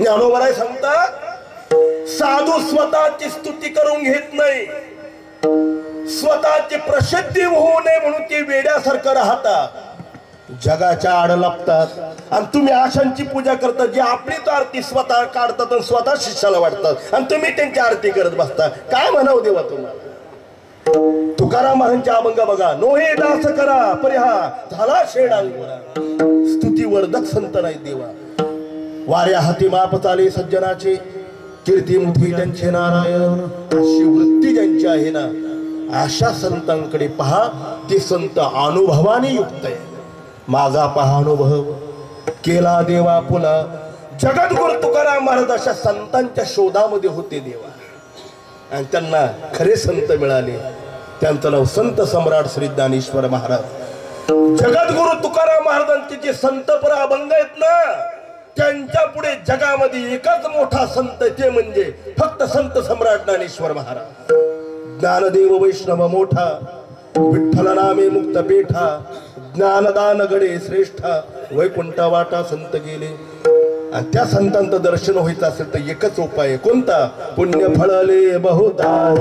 ज्ञानोबराय सांगतात साधू स्वतःची स्तुती करून घेत नाही, स्वतःची प्रसिद्धी होऊ नये म्हणून ते वेड्यासारखं राहतात, जगाच्या आड लपतात आणि तुम्ही आशांची पूजा करता जी आपली तर आरती स्वतः काढतात आणि स्वतः शिष्याला वाटतात आणि तुम्ही त्यांची आरती करत बसता. काय म्हणावं देवा तुम्हाला? तुकाराम महाराजांच्या अभंग बघा. नोहे दास करा परिहा झाला शेड अंकुरा, स्तुतीवर्धक संत नाही देवा. वाऱ्या हाती माप चाले सज्जनाचे, कीर्ती मुठी त्यांचे नारायण. अशी वृत्ती ज्यांची आहे ना, अशा संतांकडे पहा, ते संत अनुभवाने युक्त आहे. माझा पहा अनुभव केला देवा पुन्हा. जगद्गुरु तुकाराम महाराज अशा संतांच्या शोधामध्ये होते देवा, आणि त्यांना खरे संत मिळाले. त्यांचं नाव संत सम्राट श्री ज्ञानेश्वर महाराज. जगद्गुरु तुकाराम महाराजांचे जे संतपर अभंग आहेत ना, त्यांच्या पुढे जगामध्ये एकच मोठा संत, ते म्हणजे फक्त संत सम्राट ज्ञानेश्वर महाराज. ज्ञानदेव वैष्णव मोठा, विठ्ठल नामे मुक्त पेठा, ज्ञानदान गडे श्रेष्ठा, वैकुंठ वाटा संत गेले. आणि त्या संतांचं दर्शन व्हायचं असेल तर एकच उपाय आहे. कोणता? पुण्य फळले बहुतार,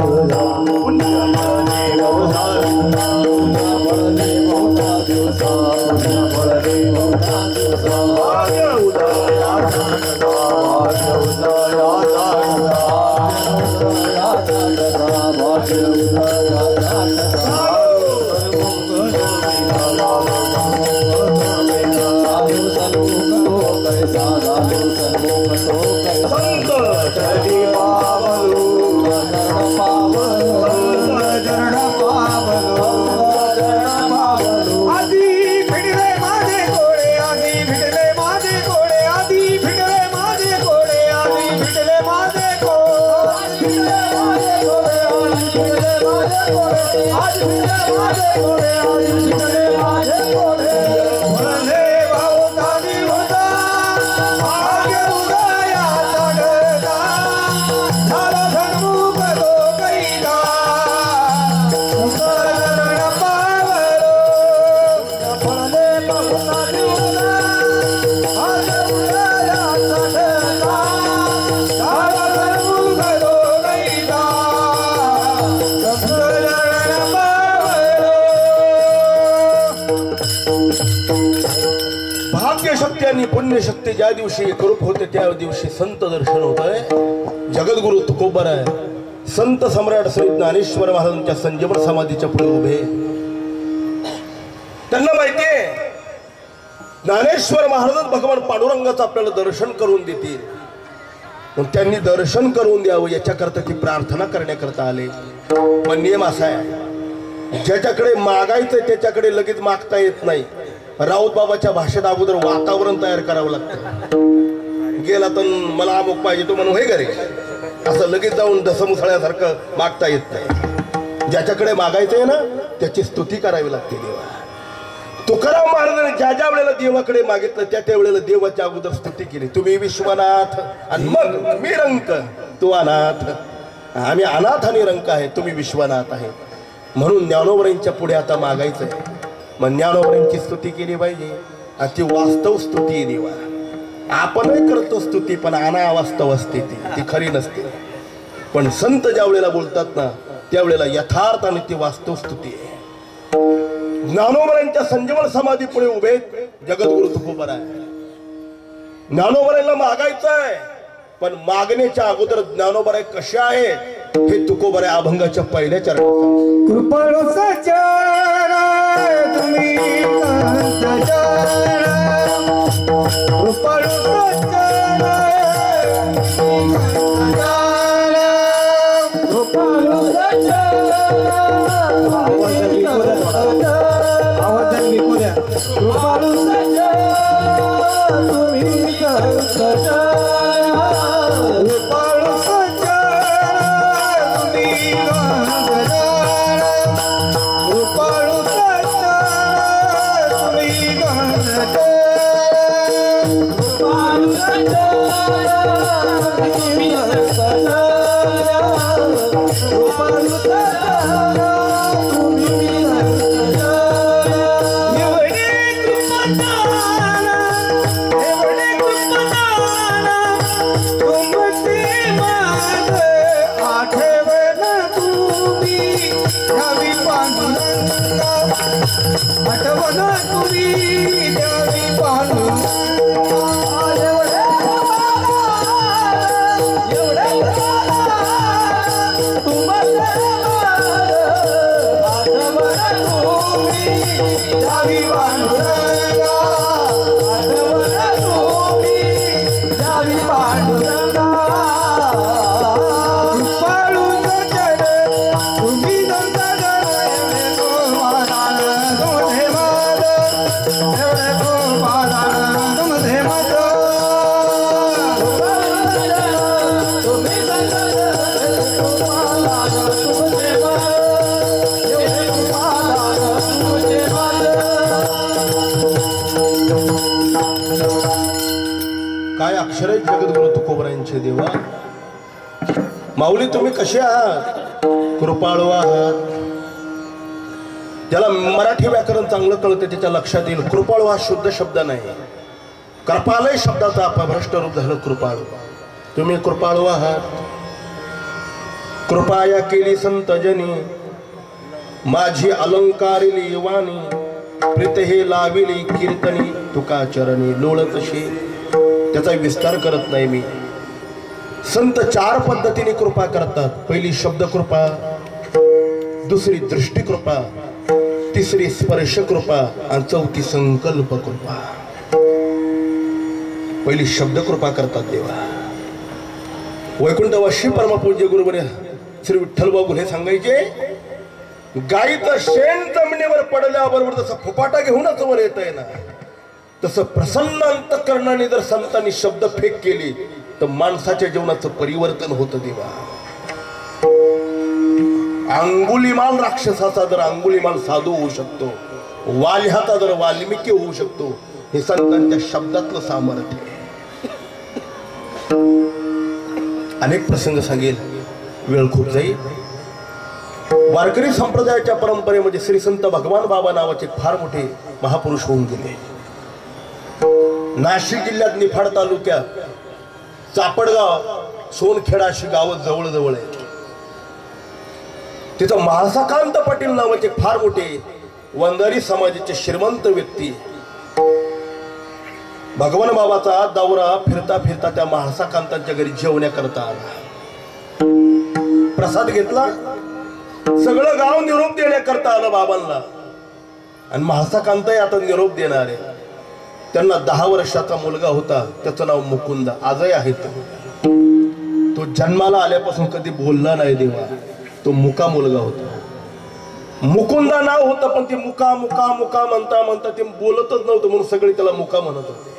आणि पुण्यशक्ती ज्या दिवशी एकरूप होते त्या दिवशी संत दर्शन होत आहे. जगद्गुरु तुकोबराय संत सम्राट श्री ज्ञानेश्वर महाराजांच्या संजीवन समाधीच्या पुढे उभे. त्यांना माहितीये ज्ञानेश्वर महाराज भगवान पांडुरंगाचं आपल्याला दर्शन करून देतील, पण त्यांनी दर्शन करून द्यावं याच्याकरता ती प्रार्थना करण्याकरता आले. पण नियम असा आहे, ज्याच्याकडे मागायचं त्याच्याकडे लगेच मागता येत नाही. राऊत बाबाच्या भाषेत अगोदर वातावरण तयार करावं लागतं. गेला तर मला अमुक पाहिजे तो म्हणून हे घरी असं लगेच जाऊन दसमुसळ्यासारखं मागता येत नाही. ज्याच्याकडे मागायचंय ना त्याची स्तुती करावी लागते देवा. तुकाराम महाराजांनी ज्या ज्या वेळेला देवाकडे मागितलं त्या त्या वेळेला देवाच्या अगोदर स्तुती केली. तुम्ही विश्वनाथ आणि मग मी रंक, तू अनाथ. आम्ही अनाथ आणि रंक आहे, तुम्ही विश्वनाथ आहे. म्हणून ज्ञानोबरांच्या पुढे आता मागायचंय. मग ज्ञानोबरांची स्तुती केली पाहिजे, आणि ती वास्तव स्तुती देवा. आपणही करतो स्तुती, पण अनावास्तव असते, ती खरी नसते. पण संत ज्या वेळेला बोलतात ना त्यावेळेला यथार्थ आणि ती वास्तव स्तुती आहे. ज्ञानोबरांच्या संजीवन समाधी पुढे उभे जगद्गुरु तुकोबराय. ज्ञानोबरांना मागायचंय, पण मागण्याच्या अगोदर ज्ञानोबराय कसे आहेत हे तुकोबराय अभंगाच्या पहिल्या चरणात. कृपाळू सज्जन तुम्ही कृपाळू सज्जन कृपाळू सज्जन कृपाळू सज्जन तुम्ही पांडुरंगा कृपाळू सज्जन तुम्ही काय अक्षर आहेत जगद्गुरु तुकोबरायांचे देवा. माऊली तुम्ही कसे आहात? कृपाळू आहात. ज्याला मराठी व्याकरण चांगलं कळतं त्याच्या लक्षात येईल कृपाळू हा शुद्ध शब्द नाही, कृपालय शब्दाचा अपभ्रष्ट रूप झालं कृपाळू. तुम्ही कृपाळू आहात. कृपाया केली संतजनी माझी अलंकारिली वाणी प्रीत हे लाविली कीर्तनी तुका चरणी लोळतशी. त्याचा विस्तार करत नाही मी. संत 4 पद्धतीने कृपा करतात. पहिली शब्द कृपा, दुसरी दृष्टी कृपा, तिसरी स्पर्श कृपा आणि चौथी संकल्प कृपा. पहिली शब्द कृपा करतात देवा. वैकुंठवासी परमपूज्य गुरुवर्य श्री विठ्ठलभाऊ गुन्हे सांगायचे, गाईचं शेण जमिनीवर पडल्याबरोबर जसं फुपाटा घेऊनच वर येत आहे ना, तसं प्रसन्न अंतःकरणाने जर संतांनी शब्द फेक केली तर माणसाच्या जीवनाचं परिवर्तन होतं देवा. अंगुलीमाल राक्षसाचा जर अंगुलीमाल साधू होऊ शकतो, वाल्ह्याचा जर वाल्मिकी होऊ शकतो, हे संतांच्या शब्दातलं सामर्थ्य आहे. अनेक प्रसंग सांगेल, वेळ खूप जाईल. वारकरी संप्रदायाच्या परंपरेमध्ये श्री संत भगवान बाबा नावाचे फार मोठे महापुरुष होऊन गेले. नाशिक जिल्ह्यात निफाड तालुक्यात चापडगाव, सोनखेडा अशी गावं जवळ जवळ आहेत. तिथं महासाकांत पाटील नावाचे फार मोठे वंजारी समाजाचे श्रीमंत व्यक्ती. भगवान बाबाचा दौरा फिरता फिरता त्या महासाकांतांच्या घरी जेवण्याकरता आला. प्रसाद घेतला. सगळं गाव निरोप देण्याकरता आलं बाबांना. आणि महासाकांत आता निरोप देणार आहे. त्यांना 10 वर्षाचा मुलगा होता, त्याचं नाव मुकुंदा. आजही आहे तो जन्माला आल्यापासून कधी बोलला नाही देवा. तो मुका मुलगा होता. मुकुंदा नाव होतं, पण ते मुका मुका मुका म्हणता म्हणता ते बोलतच नव्हतं, म्हणून सगळे त्याला मुका म्हणत होते.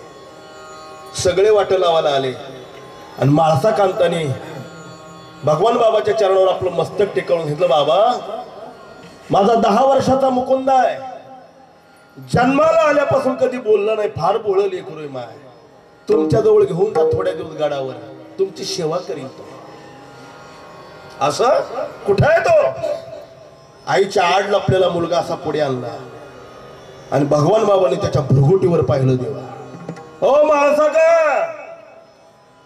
सगळे वाट लावायला आले आणि महासाकांताने भगवान बाबाच्या चरणावर आपलं मस्तक टेकवून घेतलं. बाबा, माझा 10 वर्षाचा मुकुंदा आहे, जन्माला आल्यापासून कधी बोलला नाही, फार बोळं लेकरू माय. तुमच्या जवळ घेऊन जा थोड्या दिवस गाडावर, तुमची सेवा करीन तो. असं कुठं आहे तो? आईच्या आड लपलेला मुलगा असा पुढे आणला आणि भगवान बाबाने त्याच्या भ्रुगुटीवर पाहिलं. देवा, ओ महासाका,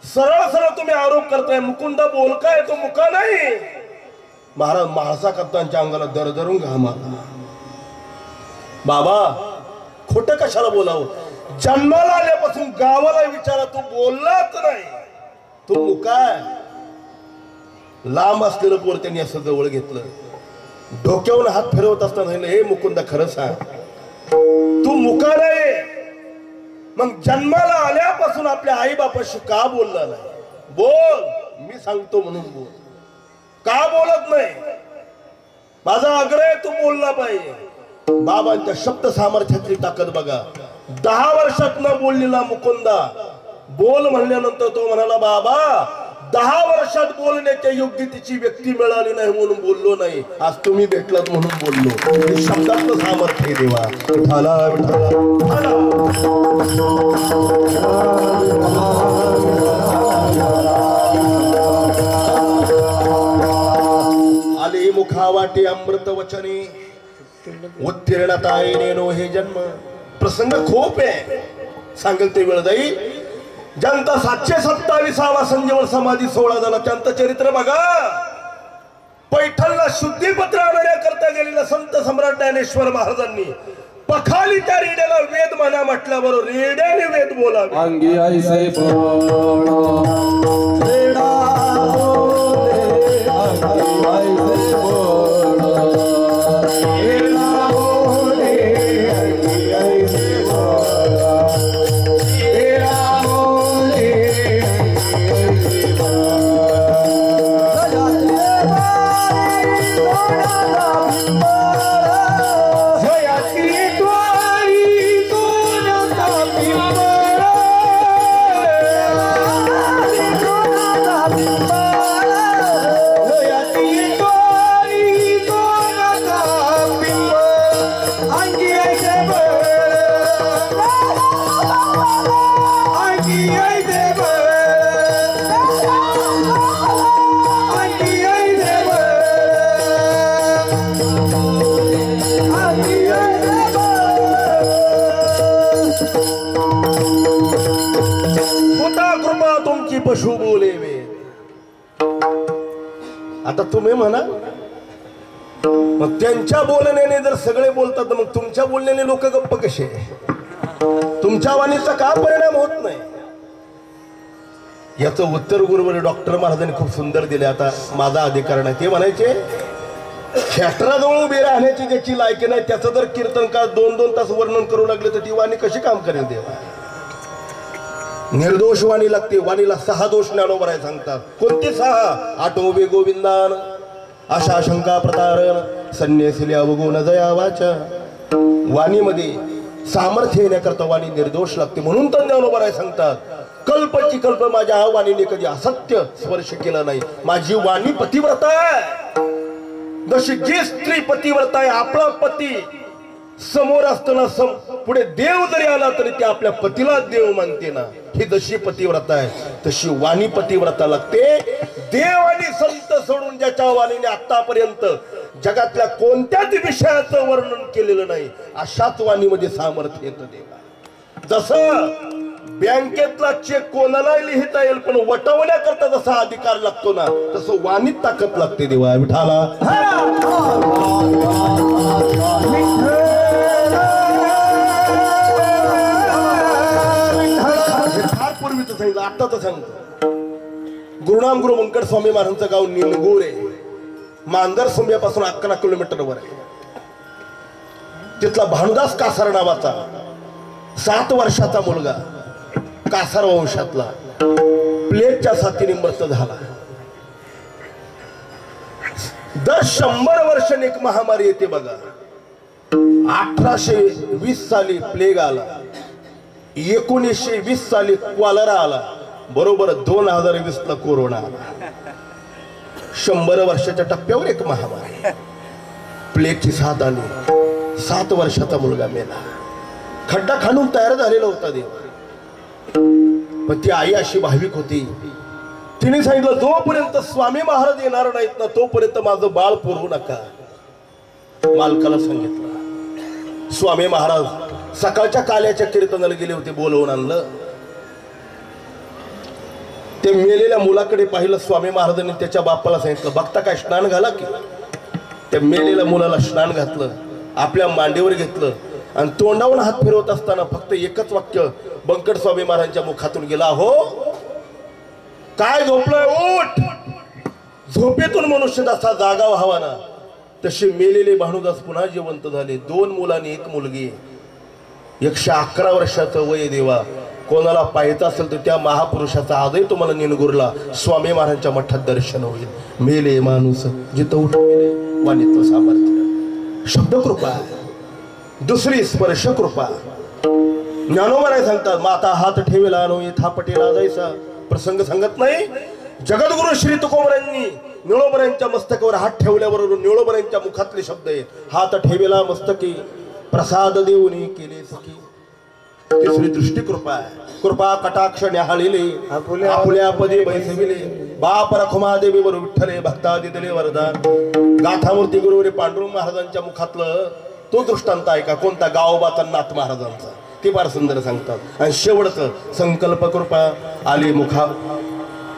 सरळ सरळ तुम्ही आरोप करताय मुकुंदा बोलकाय, तो मुका नाही. महाराज महासाकांतांच्या अंगाला दरदरून घाम आला. बाबा, खोटं कशाला बोलावं? जन्माला आल्यापासून गावाला विचारा, तू बोललाच नाही, तू मुकाय. लांब असलेलं पोर त्यांनी असं जवळ घेतलं. डोक्यावर हात फिरवत असताना, हे मुकुंदा खरं सांग, तू मुका नाही, मग जन्माला आल्यापासून आपल्या आई बापाशी का बोलला नाही? बोल, मी सांगतो म्हणून बोल. का बोलत नाही? माझा आग्रह तू बोलला पाहिजे. बाबांच्या शब्द सामर्थ्यातली ताकद बघा. 10 वर्षात न बोललेला मुकुंदा बोल म्हणल्यानंतर तो म्हणाला, बाबा 10 वर्षात बोलण्याच्या योग्यतेची व्यक्ती मिळाली नाही म्हणून बोललो नाही, आज तुम्ही भेटलात म्हणून बोललो. हे शब्दातलं सामर्थ्य देवा. विठाला विठाला आले मुखावाटे अमृत वचने उत्तीर्णता येणो हे जन्म. प्रसंग खूप आहे, सांगेल ते वेळ जाईल. ज्यांचा 727वा संजीवन समाधी सोहळा झाला त्यांचं चरित्र बघा. पैठणला शुद्धीपत्र आणण्याकरता गेलेल्या संत सम्राट ज्ञानेश्वर महाराजांनी पखालीच्या रेड्याला वेद म्हणा म्हटल्याबरोबर रेड्याने वेद बोलावे. अंगी ऐसे बोलो रेडा बोले, अंगी ऐसे बोलो रेडा बोले, अंगी ऐसे बोलो रेडा बोले, तुमची पशु बोले वेद. आता तुम्ही म्हणा मग त्यांच्या बोलण्याने जर सगळे बोलतात मग तुमच्या बोलण्याने लोक गप्प कसे? तुमच्या वाणीचा का परिणाम होत नाही? याचं उत्तर गुरुवर डॉक्टर महाराजांनी खूप सुंदर दिले. आता माझा अधिकार नाही. ते म्हणायचे क्षेत्राजवळ उभे राहण्याची ज्याची लायकी नाही त्याचं जर कीर्तनकार 2-2 तास वर्णन करू लागले तर ती वाणी कशी काम करेल देवा? निर्दोष वाणी लागते. वाणीला 6 दोष ज्ञानोबा राय सांगतात. कोणती 6? आठोबे गोविंदान, आशा शंका प्रतारण, संन्यासिल्या अवगुण जया वाचा. वाणीमध्ये सामर्थ्य येण्याकरता वाणी निर्दोष लागते. म्हणून तर ज्ञानोबा राय सांगतात कल्पची कल्प माझ्या वाणीने कधी असत्य स्पर्श केला नाही. माझी वाणी पतिव्रता आहे. जशी जी स्त्री पतिव्रता आहे, आपला पती समोर असताना पुढे देव जरी आला तरी ते आपल्या पतीला देव मानते ना. ही जशी पतिव्रता आहे तशी वाणी पतिव्रता लागते. देव आणि संत सोडून ज्याच्या वाणीने आतापर्यंत जगातल्या कोणत्याच विषयाचं वर्णन केलेलं नाही अशाच वाणीमध्ये सामर्थ्य येतं देवा. जसं बँकेतला चेक कोणालाही लिहिता येईल पण वटवण्याकरता जसा अधिकार लागतो ना तसं वाणीत ताकद लागते देवा. विठाला फार पूर्वीच सांगितलं, आता तर सांगतो. गुरुनाम गुरु व्यंकट स्वामी महाराजांचं गाव निनगुर आहे. मांजर सोम्यापासून 11 किलोमीटरवर आहे. तिथला भानुदास कासार नावाचा 7 वर्षाचा मुलगा कासार वंशातला प्लेगच्या साथीने मृत झाला. दर 100 वर्षांनी एक महामारी येते बघा. 1820 साली प्लेग आला, 1920 साली क्वालरा आला, बरोबर 2020 ला कोरोना आला. 100 वर्षाच्या टप्प्यावर एक महामारी. प्लेगची साथ आली. 7 वर्षाचा मुलगा मेला. खड्डा खाणून तयार झालेला होता देव. पण ती आई अशी भाविक होती. तिने सांगितलं जोपर्यंत स्वामी महाराज येणार नाहीत ना तोपर्यंत माझं बाळ पुरवू नका. मालकाला सांगितलं. स्वामी महाराज सकाळच्या काल्याच्या कीर्तनाला गेले होते. बोलवून आणलं. ते मेलेल्या मुलाकडे पाहिलं. स्वामी महाराजांनी त्याच्या बापाला सांगितलं बघता काय स्नान घाला की. त्या मेलेल्या मुलाला स्नान घातलं, आपल्या मांडीवर घेतलं आणि तोंडावरून हात फिरवत असताना फक्त एकच वाक्य व्यंकट स्वामी महाराजांच्या मुखातून गेला, हो काय झोपलोय, उठ. झोपेतून मनुष्य जसा जागा व्हावा ना तसे मेलेले भानुदास पुन्हा जिवंत झाले. 2 मुलांनी 1 मुलगी. 111 वर्षाचं वय देवा. कोणाला पाहायचं असेल तर त्या महापुरुषाचा आजही तुम्हाला निनगुरला स्वामी महाराजांच्या मठात दर्शन होईल. मेले माणूस जिथं उठून गेले. वाणीचं सामर्थ्य शब्द कृपा. दुसरी स्पर्श कृपा. ज्ञानोबा सांगतात माता हात ठेवेला नो थापटेला जायचा. प्रसंग सांगत नाही. जगद्गुरु श्री तुकोबरांनी निळोबरांच्या मस्तकावर हात ठेवल्याबरोबर निळोबरांच्या मुखातले शब्द आहेत. हात ठेवेला मस्तकी प्रसाद देऊनी केले सखी. तिसरी दृष्टी कृपा आहे. कृपा कटाक्ष न्याहाळिले आपुल्या पदे बैसविले. बाप रखुमा देवी वर विठ्ठले भक्तादी दिले वरदान. गाथामूर्ती गुरुवरी पांडुरंग महाराजांच्या मुखातलं तो दृष्टांत आहे का कोणता? गावोबाचा नाथ महाराजांचा. ते फार सुंदर सांगतात. आणि शेवटचं संकल्प कृपा आली मुखा.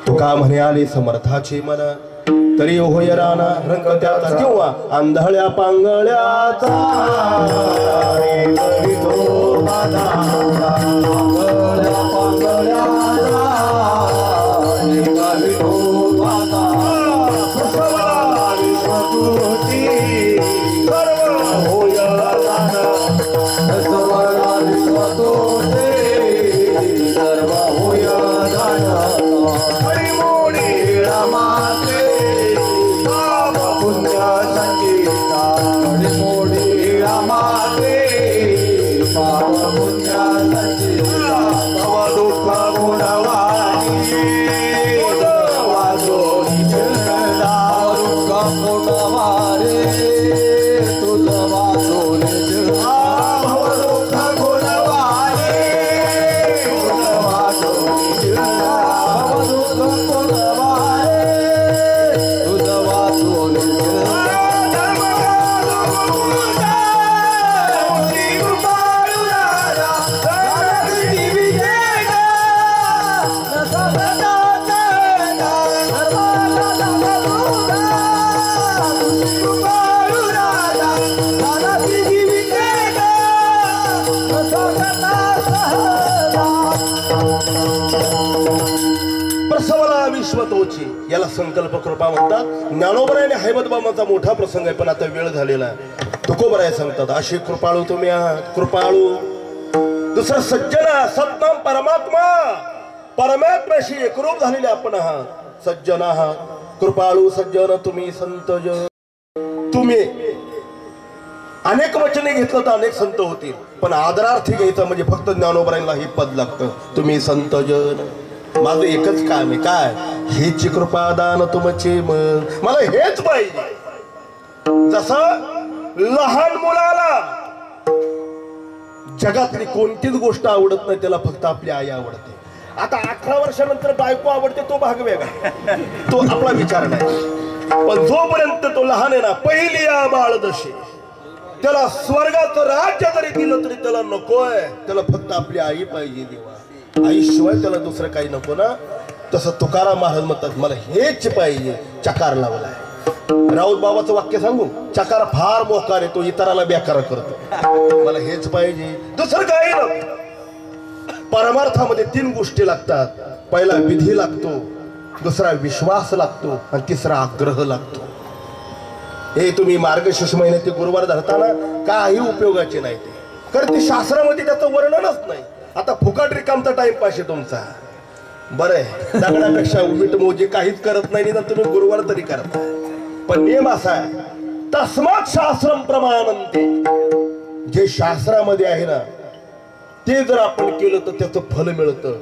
तुका म्हणे आले समर्थाचे मन तरी होय राणा रंग त्याचा किंवा आंधळ्या पांगळ्याचा. पुण्या प्रसवला विश्व तोची, याला संकल्प कृपा म्हणतात. ज्ञानोबराय आणि हैबत बाबांचा मोठा प्रसंग आहे, पण आता वेळ झालेला आहे. तुकोबराय सांगतात अशी कृपाळू तुम्ही आहात, कृपाळू. दुसरा सज्जना, सत्नाम परमात्मा, परमात्म्याशी एकरूप झालेले आपण आहात, सज्जन आहात. कृपाळू सज्जन तुम्ही, संत जन तुम्ही. अनेक वचने घेतलं तर अनेक संत होतील, पण आदरार्थी घ्यायचं म्हणजे फक्त ज्ञानोबरायला हे पद लागतं, तुम्ही संत जन. माझं एकच काम आहे, काय? हेची कृपा दान तुमचे मन, मला हेच पाहिजे. जसं लहान मुलाला जगातली कोणतीच गोष्ट आवडत नाही, त्याला फक्त आपली आई आवडते. आता 18 वर्षानंतर बायको आवडते तो भाग वेगळा, तो आपला विचार नाही. पण जोपर्यंत तो लहान आहे ना, पहिली या बाळदशे, त्याला स्वर्गाचं राज्य जरी दिलं तरी त्याला नकोय, त्याला फक्त आपली आई पाहिजे. देवा आईशिवाय त्याला दुसरं काही नको ना. तसं तुकाराम महाराज म्हणतात मला हेच पाहिजे. चकार लावलाय. राऊत बाबाचं वाक्य सांगू, चकार फार मोकार आहे, तो इतराला बेकार करतो. मला हेच पाहिजे, दुसरं काही नको. परमार्थामध्ये 3 गोष्टी लागतात. पहिला विधी लागतो, दुसरा विश्वास लागतो, आणि तिसरा आग्रह लागतो. हे तुम्ही मार्गशीर्ष महिन्यात ते गुरुवार धरताना काही उपयोगाचे नाही ते, कारण ते शास्त्रामध्ये त्याचं वर्णनच नाही. आता फुकट रिकामचा टाइमपास आहे तुमचा. बरं आहे, दगडापेक्षा उमीट मोजे काहीच करत नाही ना, तुम्ही गुरुवार तरी करता. पण नियम असा आहे, तस्मात शास्त्रम प्रमाणंते. जे शास्त्रामध्ये आहे ना ते जर आपण केलं तर त्याचं फल मिळतं.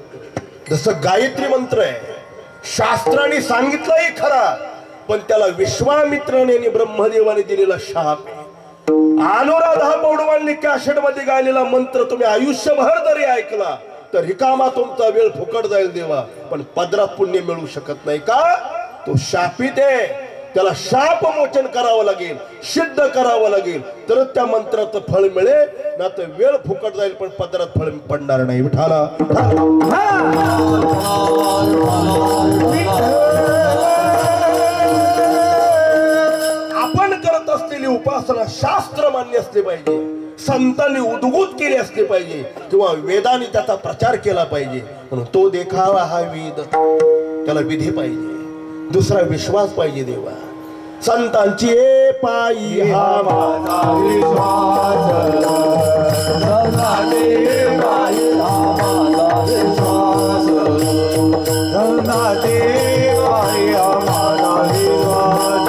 जसं गायत्री मंत्र आहे, शास्त्राने सांगितलंही खरा, पण त्याला विश्वामित्राने आणि ब्रह्मदेवाने दिलेला शाप. अनुराधा पौडवांनी कॅसेट मध्ये गायलेला मंत्र तुम्ही आयुष्यभर जरी ऐकला तर रिकामा तुमचा वेळ फुकट जाईल देवा, पण पदरात पुण्य मिळू शकत नाही. का? तो शापित आहे, त्याला शाप मोचन करावं लागेल, सिद्ध करावं लागेल, तरच त्या मंत्राचं फळ मिळेल. ना तर वेळ फुकट जाईल पण पदरात फळ पडणार नाही. विठाला आपण करत असलेली उपासना शास्त्र मान्य असले पाहिजे, संतांनी उद्भूत केले असले पाहिजे, किंवा वेदांनी त्याचा प्रचार केला पाहिजे. म्हणून तो देखावा हा वेद, त्याला विधी पाहिजे, दुसरा विश्वास पाहिजे. देवा संतांची ए पायी हा माझा विश्वास, संतांचे पायी हा माझा विश्वास, संतांचे पायी हा माझा विश्वास,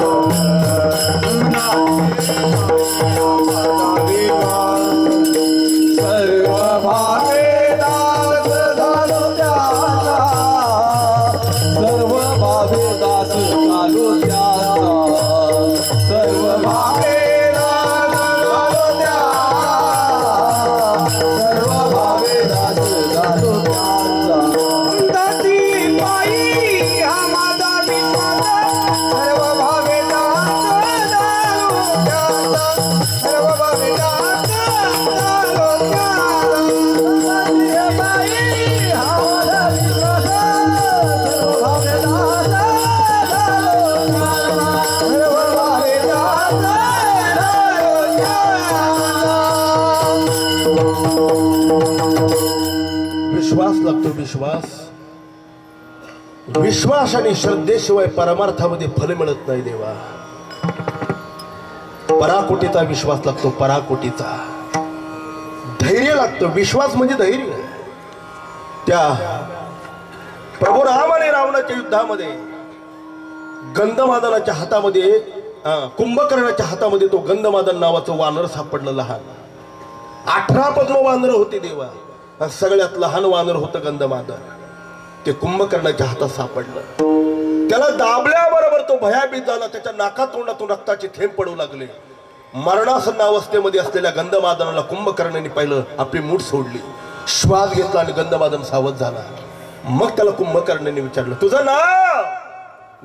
सर्व भावे दास झालो त्याचा, सर्व भावे दास झालो त्याचा, सर्व भावे दास झालो त्याचा, सर्व भावे दास झालो त्याचा. संतांची पायी हा माझा विश्वास, सर्व भावे दास झालो त्याचा, सर्व भावे दास झालो त्याचा. संतांची पायी हा माझा विश्वास, सर्व भावे दास झालो त्याचा, सर्व भावे दास झालो त्याचा. विश्वास लागतो. विश्वास आणि श्रद्धेशिवाय परमार्थामध्ये फल मिळत नाही. देवा पराकोटीचा विश्वास लागतो, पराकोटीचा. धैर्य लागतं. विश्वास म्हणजे धैर्य. त्या प्रभू राम आणि रावणाच्या युद्धामध्ये गंधमादनाच्या हातामध्ये, कुंभकर्णाच्या हातामध्ये तो गंधमादन नावाचं वानर सापडलं. लहान 18 पद्म वानर होते देवा, सगळ्यात लहान वानर होतं गंधमादन. ते कुंभकर्णाच्या हातात सापडलं. त्याला दाबल्याबरोबर तो भयाभीत झाला. त्याच्या नाकात तोंडातून रक्ताचे थेंब पडू लागले. मरणासन्न अवस्थेमध्ये असलेल्या गंधमादनाला कुंभकर्णाने पाहिलं, आपली मूठ सोडली, श्वास घेतला आणि गंधमादन सावध झाला. मग त्याला कुंभकर्णाने विचारलं, तुझं नाव?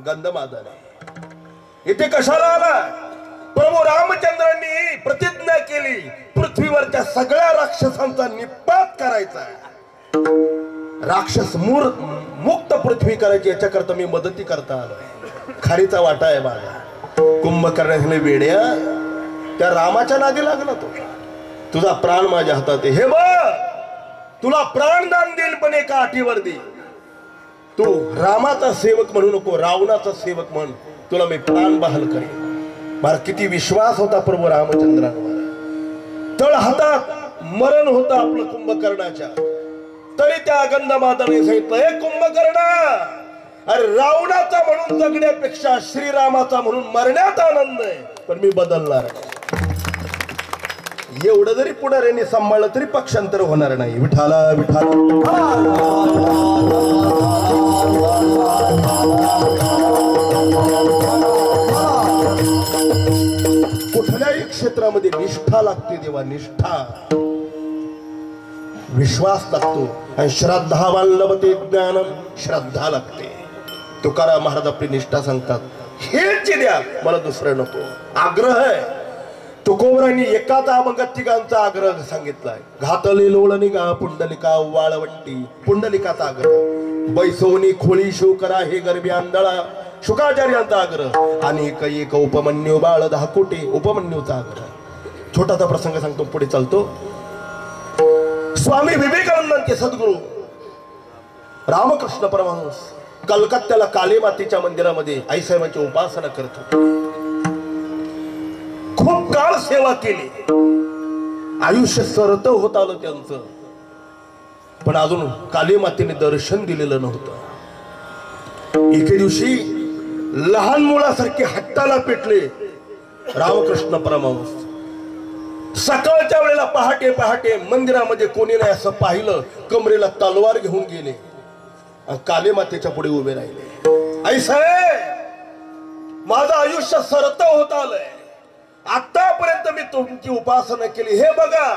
गंधमादन आहे. इथे कशाला आला? प्रभू रामचंद्रांनी प्रतिज्ञा केली, पृथ्वीवरच्या सगळ्या राक्षसांचा निपात करायचा, राक्षस मुक्त पृथ्वी करायची, याच्याकरता मी मदती करता आलोय. खारीचा वाटा आहे माझा. कुंभकर्णाने वेड्या, त्या रामाच्या नादी लागला तो. तुझा प्राण माझ्या हातात आहे. हे बघ, तुला प्राणदान देईल पण एका अटीवर दे. तू रामाचा सेवक म्हणू नको, रावणाचा सेवक म्हण, तुला मी प्राण बहाल करेन. मला किती विश्वास होता प्रभू रामचंद्रांवर. तळ हातात मरण होतं आपलं कुंभकर्णाच्या, तरी त्या गंधमाताने सांगितलं, हे कुंभकर्णा, अरे रावणाचा म्हणून जगण्यापेक्षा श्रीरामाचा म्हणून मरण्यात आनंद आहे, पण मी बदलणार आहे. एवढं जरी पुढाऱ्यांनी सांभाळलं तरी पक्षांतर होणार नाही. विठाला विठाला. कुठल्याही क्षेत्रामध्ये निष्ठा लागते देवा, निष्ठा, विश्वास लागतो. आणि श्रद्धावान लभते ज्ञानम, श्रद्धा लागते. तुकाराम महाराज आपली निष्ठा सांगतात, हेच द्या, मला दुसरं नको. आग्रह आहे. तुकोबरांनी एकाच अभंगात तिघांचा आग्रह सांगितलाय. घातले लोळणी गा पुंडलिका वाळवंटी, पुंडलिकाचा आग्रह. बैसोनी खोळी शिव करा हे गरबी आंधळा, शुकाचार्यांचा आग्रह. आणि एक उपमन्यू बाळ 10 कोटी, उपमन्यूचा आग्रह. छोटासा प्रसंग सांगतो, पुढे चालतो. स्वामी विवेकानंदांचे सद्गुरू रामकृष्ण परमहंस कलकत्त्याला काली मातेच्या मंदिरामध्ये आईसाहेबांची उपासना करत होते. खूप काळ सेवा केली, आयुष्य सरत होत आलं त्यांचं, पण अजून काली मातेने दर्शन दिलेलं नव्हतं. एके दिवशी लहान मुलासारखे हट्टाला पेटले रामकृष्ण परमहंस. सकाळच्या वेळेला पहाटे पहाटे मंदिरामध्ये कोणी नाही असं पाहिलं, कमरेला तलवार घेऊन गेले, काली मातेच्या पुढे उभे राहिले. आई साहेब, माझं आयुष्य सरत होत आलंय, आतापर्यंत मी तुमची उपासना केली, हे बघा,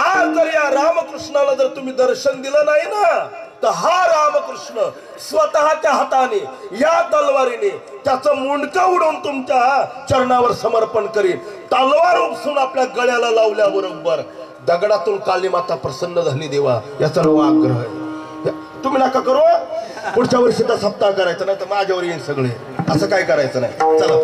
आज जर या रामकृष्णाला जर तुम्ही दर्शन दिलं नाही ना, तर हा रामकृष्ण स्वतःच्या हाताने या तलवारीने त्याचं मुंडकं उडवून तुमच्या चरणावर समर्पण करीन. तलवार उपसून आपल्या गळ्याला लावल्याबरोबर दगडातून काली माता प्रसन्न झाली. देवा, याचा आग्रह आहे. तुम्ही नका करू, पुढच्या वर्षी तर सप्ताह करायचा नाही तर माझ्यावर येईल सगळे, असं काय करायचं नाही. चला.